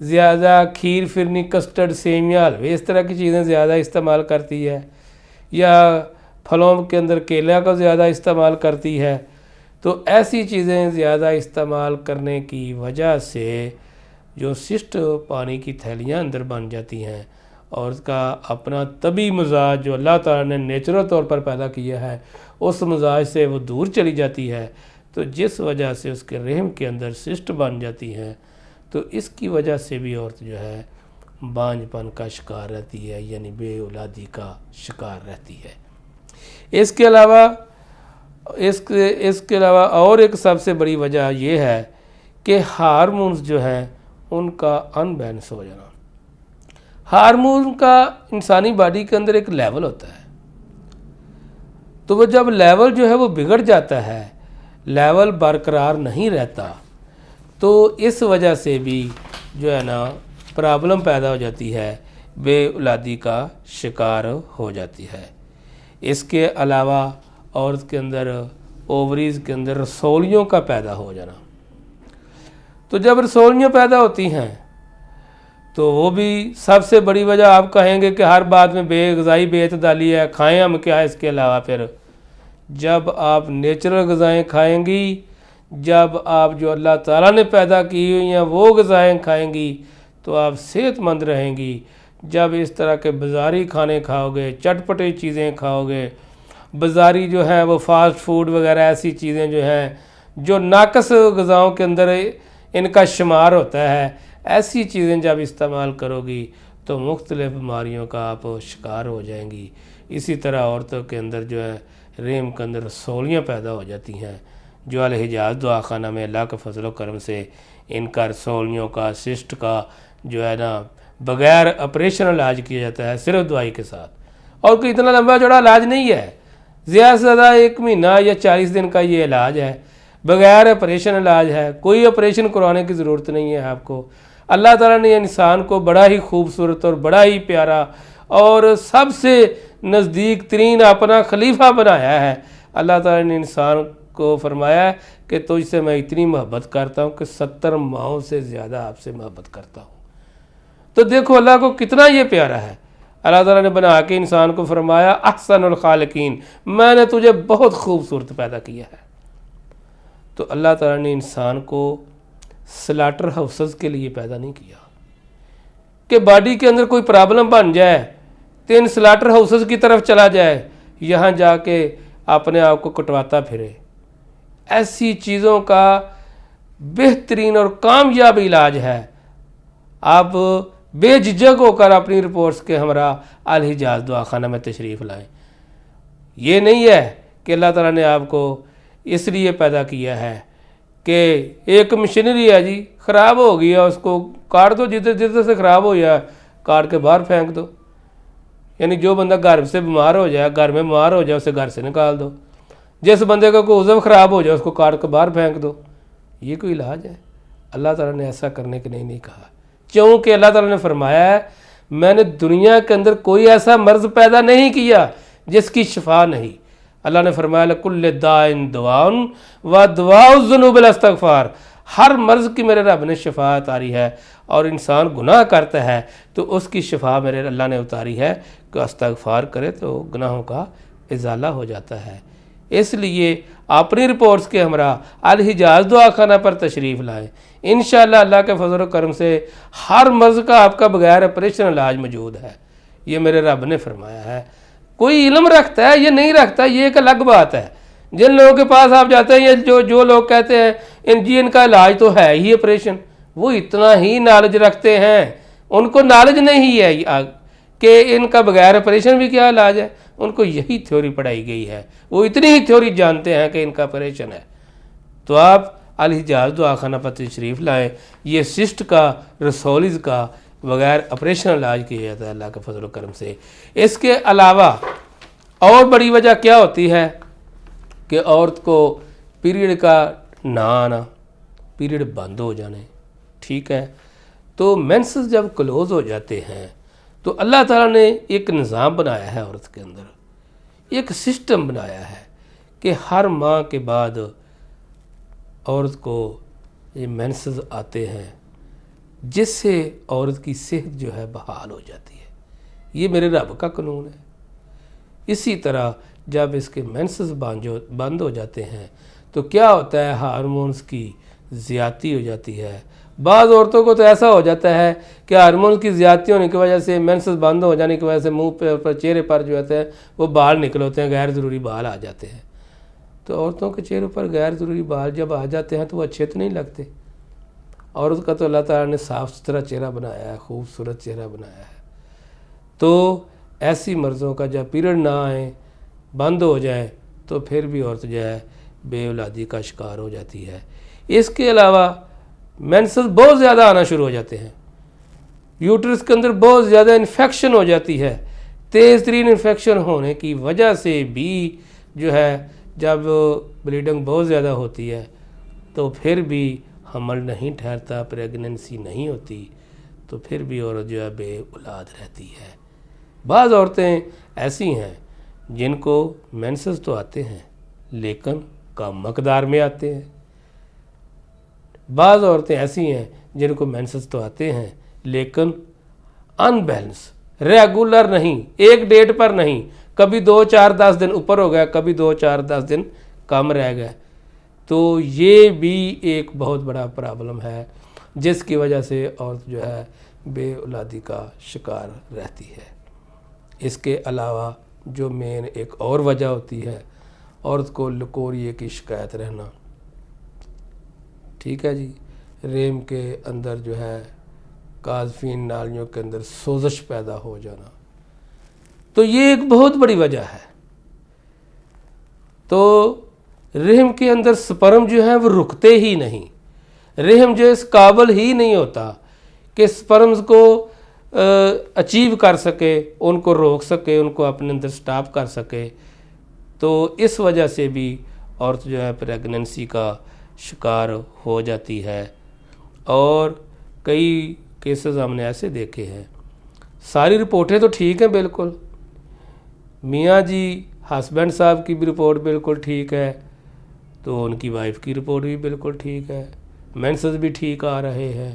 زیادہ کھیر فرنی کسٹرڈ سیویاں حلوے اس طرح کی چیزیں زیادہ استعمال کرتی ہے، یا پھلوں کے اندر کیلا کا زیادہ استعمال کرتی ہے، تو ایسی چیزیں زیادہ استعمال کرنے کی وجہ سے جو سسٹ پانی کی تھیلیاں اندر بن جاتی ہیں اور اس کا اپنا طبی مزاج جو اللہ تعالیٰ نے نیچرل طور پر پیدا کیا ہے اس مزاج سے وہ دور چلی جاتی ہے، تو جس وجہ سے اس کے رحم کے اندر سسٹ بن جاتی ہیں، تو اس کی وجہ سے بھی عورت جو ہے بانجھ پن کا شکار رہتی ہے، یعنی بے اولادی کا شکار رہتی ہے۔ اس کے علاوہ اور ایک سب سے بڑی وجہ یہ ہے کہ ہارمونز جو ہیں ان کا ان بیلنس ہو جانا۔ ہارمون کا انسانی باڈی کے اندر ایک لیول ہوتا ہے، تو وہ جب لیول جو ہے وہ بگڑ جاتا ہے، لیول برقرار نہیں رہتا، تو اس وجہ سے بھی جو ہے نا پرابلم پیدا ہو جاتی ہے، بے اولادی کا شکار ہو جاتی ہے۔ اس کے علاوہ عورت کے اندر اووریز کے اندر رسولیوں کا پیدا ہو جانا، تو جب رسولیاں پیدا ہوتی ہیں تو وہ بھی سب سے بڑی وجہ آپ کہیں گے کہ ہر بات میں غذائی بے اعتدالی ہے، کھائیں ہم کیا ہے اس کے علاوہ؟ پھر جب آپ نیچرل غذائیں کھائیں گی، جب آپ جو اللہ تعالیٰ نے پیدا کی ہوئی ہیں وہ غذائیں کھائیں گی تو آپ صحت مند رہیں گی۔ جب اس طرح کے بازاری کھانے کھاؤ گے، چٹپٹی چیزیں کھاؤ گے، بازاری جو ہیں وہ فاسٹ فوڈ وغیرہ ایسی چیزیں جو ہیں جو ناقص غذاؤں کے اندر ان کا شمار ہوتا ہے، ایسی چیزیں جب استعمال کرو گی تو مختلف بیماریوں کا آپ شکار ہو جائیں گی۔ اسی طرح عورتوں کے اندر جو ہے رحم کے اندر رسولیاں پیدا ہو جاتی ہیں، جو الحجاز دعا خانہ میں اللہ کے فضل و کرم سے ان کا رسولیوں کا سسٹ کا جو ہے نا بغیر آپریشن علاج کیا جاتا ہے، صرف دوائی کے ساتھ، اور کوئی اتنا لمبا چوڑا علاج نہیں ہے، زیادہ سے زیادہ 1 مہینہ یا 40 دن کا یہ علاج ہے، بغیر آپریشن علاج ہے، کوئی آپریشن کروانے کی ضرورت نہیں ہے آپ کو۔ اللہ تعالیٰ نے انسان کو بڑا ہی خوبصورت اور بڑا ہی پیارا اور سب سے نزدیک ترین اپنا خلیفہ بنایا ہے۔ اللہ تعالیٰ نے انسان کو فرمایا ہے کہ تجھ سے میں اتنی محبت کرتا ہوں کہ 70 ماؤں سے زیادہ آپ سے محبت کرتا ہوں۔ تو دیکھو اللہ کو کتنا یہ پیارا ہے۔ اللہ تعالیٰ نے بنا کے انسان کو فرمایا احسن الخالقین، میں نے تجھے بہت خوبصورت پیدا کیا ہے۔ تو اللہ تعالیٰ نے انسان کو سلاٹر ہاؤسز کے لیے پیدا نہیں کیا کہ باڈی کے اندر کوئی پرابلم بن جائے تو ان سلاٹر ہاؤسز کی طرف چلا جائے، یہاں جا کے اپنے آپ کو کٹواتا پھرے۔ ایسی چیزوں کا بہترین اور کامیاب علاج ہے، آپ بے جھجک ہو کر اپنی رپورٹس کے ہمراہ الحجاز دعا خانہ میں تشریف لائیں۔ یہ نہیں ہے کہ اللہ تعالیٰ نے آپ کو اس لیے پیدا کیا ہے کہ ایک مشینری ہے جی خراب ہو گیا اس کو کاٹ دو، جدھر سے خراب ہو جائے کاٹ کے باہر پھینک دو، یعنی جو بندہ گھر سے بیمار ہو جائے، گھر میں بیمار ہو جائے، اسے گھر سے نکال دو، جس بندے کا کوئی عضو خراب ہو جائے اس کو کاٹ کے باہر پھینک دو۔ یہ کوئی علاج ہے؟ اللہ تعالیٰ نے ایسا کرنے کے نہیں کہا، کیونکہ اللہ تعالیٰ نے فرمایا ہے میں نے دنیا کے اندر کوئی ایسا مرض پیدا نہیں کیا جس کی شفا نہیں۔ اللہ نے فرمایا لَكُلِّ دَاءٍ دَوَاءٌ وَدَوَاءُ الذُّنُوبِ الْاِسْتِغْفَارُ، ہر مرض کی میرے رب نے شفا اتاری ہے، اور انسان گناہ کرتا ہے تو اس کی شفا میرے اللہ نے اتاری ہے کہ استغفار کرے تو گناہوں کا ازالہ ہو جاتا ہے۔ اس لیے اپنی رپورٹس کے ہمراہ الحجاز دعا خانہ پر تشریف لائیں، انشاءاللہ اللہ کے فضل و کرم سے ہر مرض کا آپ کا بغیر آپریشن علاج موجود ہے، یہ میرے رب نے فرمایا ہے۔ کوئی علم رکھتا ہے یہ نہیں رکھتا یہ ایک الگ بات ہے۔ جن لوگوں کے پاس آپ جاتے ہیں جو لوگ کہتے ہیں ان کا علاج تو ہے ہی آپریشن، وہ اتنا ہی نالج رکھتے ہیں، ان کو نالج نہیں ہے کہ ان کا بغیر آپریشن بھی کیا علاج ہے، ان کو یہی تھیوری پڑھائی گئی ہے، وہ اتنی ہی تھیوری جانتے ہیں کہ ان کا آپریشن ہے۔ تو آپ الحجاز دعا خانہ پر تشریف لائیں، یہ سسٹ کا رسولیز کا بغیر آپریشن علاج کیا جاتا ہے اللہ کے فضل و کرم سے۔ اس کے علاوہ اور بڑی وجہ کیا ہوتی ہے کہ عورت کو پیریڈ کا نہ آنا، پیریڈ بند ہو جانے، ٹھیک ہے؟ تو مینسز جب کلوز ہو جاتے ہیں تو اللہ تعالیٰ نے ایک نظام بنایا ہے عورت کے اندر، ایک سسٹم بنایا ہے کہ ہر ماہ کے بعد عورت کو یہ مینسز آتے ہیں، جس سے عورت کی صحت جو ہے بحال ہو جاتی ہے۔ یہ میرے رب کا قانون ہے۔ اسی طرح جب اس کے مینسز بند ہو جاتے ہیں تو کیا ہوتا ہے، ہارمونز کی زیادتی ہو جاتی ہے۔ بعض عورتوں کو تو ایسا ہو جاتا ہے کہ ہارمونز کی زیادتی ہونے کی وجہ سے، مینسز بند ہو جانے کی وجہ سے منہ پر چہرے پر جو ہوتے ہیں وہ بال نکل ہوتے ہیں، غیر ضروری بال آ جاتے ہیں۔ تو عورتوں کے چہرے پر غیر ضروری بال جب آ جاتے ہیں تو وہ اچھے تو نہیں لگتے۔ عورت کا تو اللہ تعالیٰ نے صاف ستھرا چہرہ بنایا ہے، خوبصورت چہرہ بنایا ہے۔ تو ایسی مرضوں کا جب پیریڈ نہ آئیں، بند ہو جائیں، تو پھر بھی عورت جو ہے بے اولادی کا شکار ہو جاتی ہے۔ اس کے علاوہ مینسز بہت زیادہ آنا شروع ہو جاتے ہیں، یوٹرس کے اندر بہت زیادہ انفیکشن ہو جاتی ہے۔ تیز ترین انفیکشن ہونے کی وجہ سے بھی جو ہے جب بلیڈنگ بہت زیادہ ہوتی ہے تو پھر بھی حمل نہیں ٹھہرتا، پریگننسی نہیں ہوتی، تو پھر بھی عورت جو ہے بے اولاد رہتی ہے۔ بعض عورتیں ایسی ہیں جن کو مینسز تو آتے ہیں لیکن کم مقدار میں آتے ہیں۔ بعض عورتیں ایسی ہیں جن کو مینسز تو آتے ہیں لیکن ان بیلنس، ریگولر نہیں، ایک ڈیٹ پر نہیں، کبھی 2-4-10 دن اوپر ہو گیا، کبھی 2-4-10 دن کم رہ گئے۔ تو یہ بھی ایک بہت بڑا پرابلم ہے جس کی وجہ سے عورت جو ہے بے اولادی کا شکار رہتی ہے۔ اس کے علاوہ جو مین ایک اور وجہ ہوتی ہے، عورت کو لکوریے کی شکایت رہنا، ٹھیک ہے جی، رحم کے اندر جو ہے قاذفین نالیوں کے اندر سوزش پیدا ہو جانا، تو یہ ایک بہت بڑی وجہ ہے۔ تو رحم کے اندر سپرم جو ہے وہ رکتے ہی نہیں، رحم جو اس قابل ہی نہیں ہوتا کہ سپرمز کو اچیو کر سکے، ان کو روک سکے، ان کو اپنے اندر سٹاپ کر سکے۔ تو اس وجہ سے بھی عورت جو ہے پریگننسی کا شکار ہو جاتی ہے۔ اور کئی کیسز ہم نے ایسے دیکھے ہیں، ساری رپورٹیں تو ٹھیک ہیں بالکل، میاں جی ہسبینڈ صاحب کی بھی رپورٹ بالکل ٹھیک ہے، تو ان کی وائف کی رپورٹ بھی بالکل ٹھیک ہے، مینسز بھی ٹھیک آ رہے ہیں،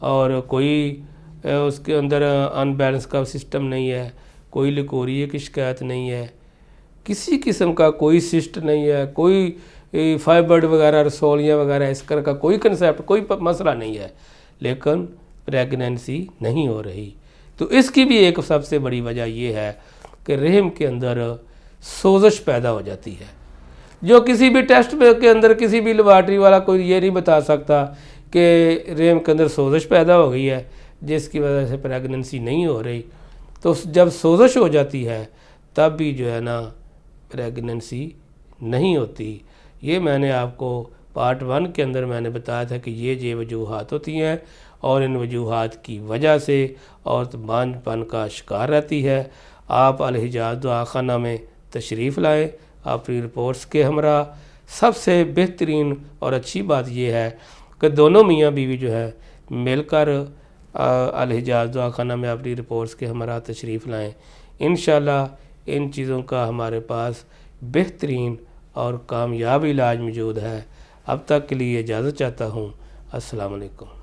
اور کوئی اس کے اندر ان بیلنس کا سسٹم نہیں ہے، کوئی لکوریے کی شکایت نہیں ہے، کسی قسم کا کوئی سسٹ نہیں ہے، کوئی فائبرڈ وغیرہ رسولیاں وغیرہ اس طرح کا کوئی کنسیپٹ، کوئی مسئلہ نہیں ہے، لیکن پریگننسی نہیں ہو رہی۔ تو اس کی بھی ایک سب سے بڑی وجہ یہ ہے کہ رحم کے اندر سوزش پیدا ہو جاتی ہے، جو کسی بھی ٹیسٹ کے اندر کسی بھی لیبارٹری والا کوئی یہ نہیں بتا سکتا کہ رحم کے اندر سوزش پیدا ہو گئی ہے جس کی وجہ سے پریگننسی نہیں ہو رہی۔ تو جب سوزش ہو جاتی ہے تب بھی جو ہے نا پریگننسی نہیں ہوتی۔ یہ میں نے آپ کو پارٹ 1 کے اندر میں نے بتایا تھا کہ یہ وجوہات ہوتی ہیں، اور ان وجوہات کی وجہ سے عورت بانجھ پن کا شکار رہتی ہے۔ آپ الحجاز دعا خانہ میں تشریف لائیں اپنی رپورٹس کے ہمراہ۔ سب سے بہترین اور اچھی بات یہ ہے کہ دونوں میاں بیوی جو ہے مل کر الحجاز دعا خانہ میں اپنی رپورٹس کے ہمراہ تشریف لائیں۔ انشاءاللہ ان چیزوں کا ہمارے پاس بہترین اور کامیاب علاج موجود ہے۔ اب تک کے لیے اجازت چاہتا ہوں۔ السلام علیکم۔